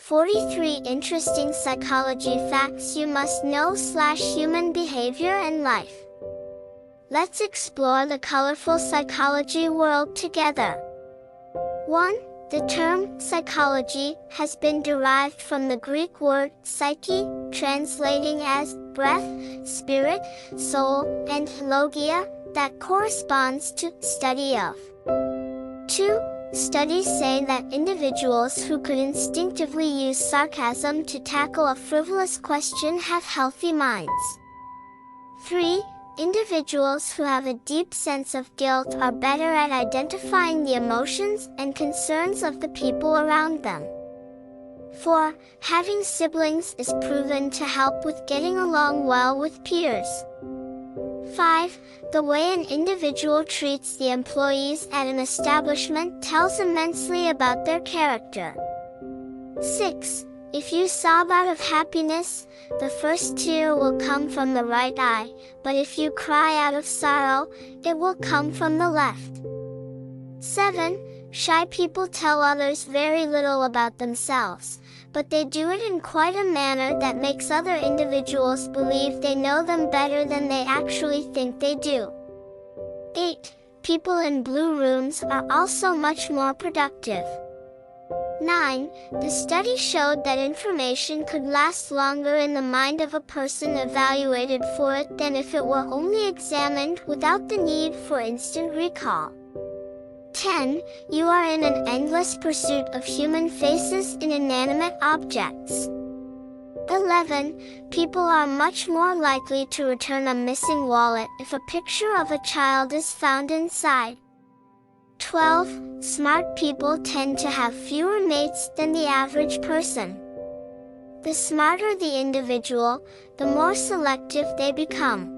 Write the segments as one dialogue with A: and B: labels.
A: 43 Interesting Psychology Facts You Must Know / Human Behavior and Life. Let's explore the colorful psychology world together. 1. The term psychology has been derived from the Greek word psyche, translating as breath, spirit, soul, and logia, that corresponds to study of. 2. Studies say that individuals who could instinctively use sarcasm to tackle a frivolous question have healthy minds. 3. Individuals who have a deep sense of guilt are better at identifying the emotions and concerns of the people around them. 4. Having siblings is proven to help with getting along well with peers. 5. The way an individual treats the employees at an establishment tells immensely about their character. 6. If you sob out of happiness, the first tear will come from the right eye, but if you cry out of sorrow, it will come from the left. 7. Shy people tell others very little about themselves, but they do it in quite a manner that makes other individuals believe they know them better than they actually think they do. 8. People in blue rooms are also much more productive. 9. The study showed that information could last longer in the mind of a person evaluated for it than if it were only examined without the need for instant recall. 10. You are in an endless pursuit of human faces in inanimate objects. 11. People are much more likely to return a missing wallet if a picture of a child is found inside. 12. Smart people tend to have fewer mates than the average person. The smarter the individual, the more selective they become.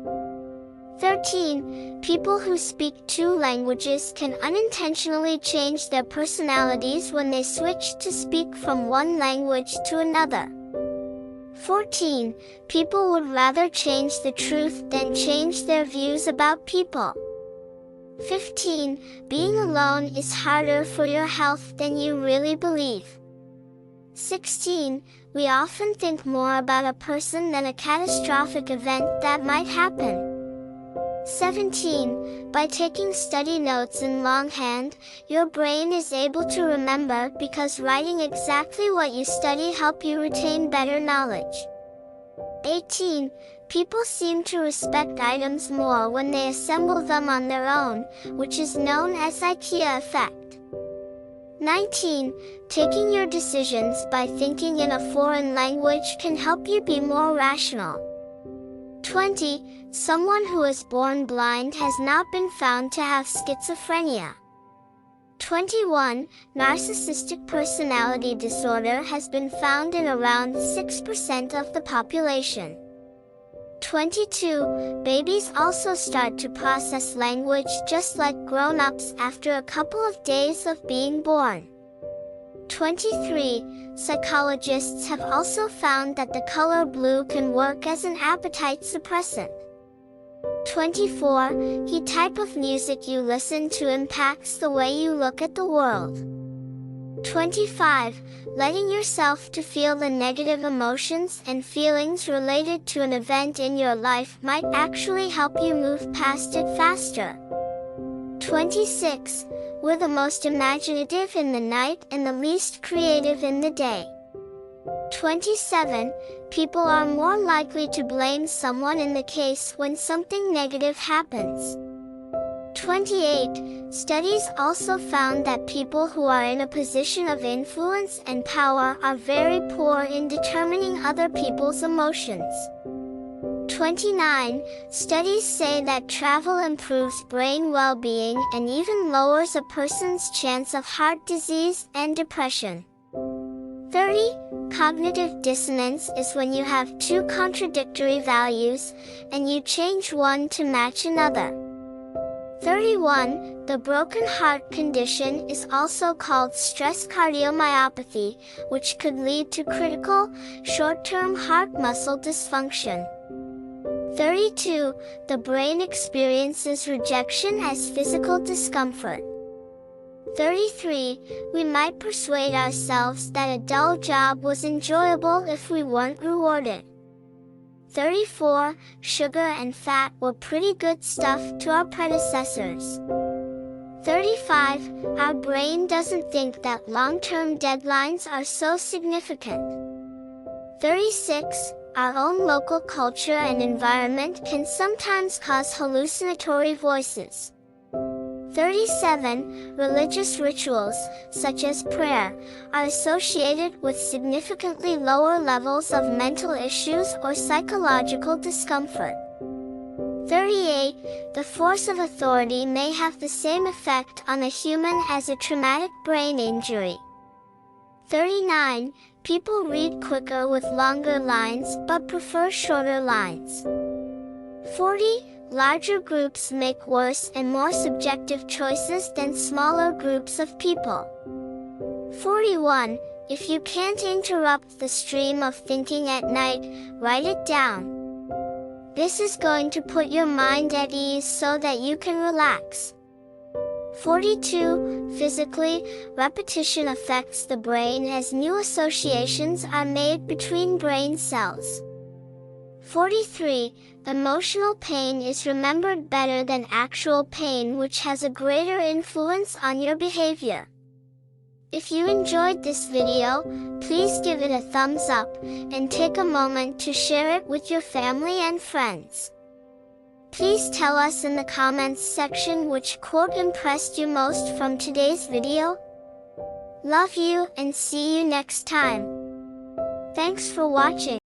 A: 13. People who speak 2 languages can unintentionally change their personalities when they switch to speak from one language to another. 14. People would rather change the truth than change their views about people. 15. Being alone is harder for your health than you really believe. 16. We often think more about a person than a catastrophic event that might happen. 17. By taking study notes in longhand, your brain is able to remember because writing exactly what you study helps you retain better knowledge. 18. People seem to respect items more when they assemble them on their own, which is known as IKEA Effect. 19. Taking your decisions by thinking in a foreign language can help you be more rational. 20. Someone who is born blind has not been found to have schizophrenia. 21. Narcissistic Personality Disorder has been found in around 6% of the population. 22. Babies also start to process language just like grown-ups after a couple of days of being born. 23. Psychologists have also found that the color blue can work as an appetite suppressant. 24. The type of music you listen to impacts the way you look at the world. 25. Letting yourself to feel the negative emotions and feelings related to an event in your life might actually help you move past it faster. 26. We're the most imaginative in the night and the least creative in the day. 27. People are more likely to blame someone in the case when something negative happens. 28. Studies also found that people who are in a position of influence and power are very poor in determining other people's emotions. 29. Studies say that travel improves brain well-being and even lowers a person's chance of heart disease and depression. 30. Cognitive dissonance is when you have 2 contradictory values, and you change one to match another. 31. The broken heart condition is also called stress cardiomyopathy, which could lead to critical, short-term heart muscle dysfunction. 32. The brain experiences rejection as physical discomfort. 33. We might persuade ourselves that a dull job was enjoyable if we weren't rewarded. 34. Sugar and fat were pretty good stuff to our predecessors. 35. Our brain doesn't think that long-term deadlines are so significant. 36. Our own local culture and environment can sometimes cause hallucinatory voices. 37. Religious rituals, such as prayer, are associated with significantly lower levels of mental issues or psychological discomfort. 38. The force of authority may have the same effect on a human as a traumatic brain injury. 39. People read quicker with longer lines but prefer shorter lines. 40. Larger groups make worse and more subjective choices than smaller groups of people. 41. If you can't interrupt the stream of thinking at night, write it down. This is going to put your mind at ease so that you can relax. 42. Physically, repetition affects the brain as new associations are made between brain cells. 43. Emotional pain is remembered better than actual pain, which has a greater influence on your behavior. If you enjoyed this video, please give it a thumbs up, and take a moment to share it with your family and friends. Please tell us in the comments section which quote impressed you most from today's video. Love you and see you next time. Thanks for watching.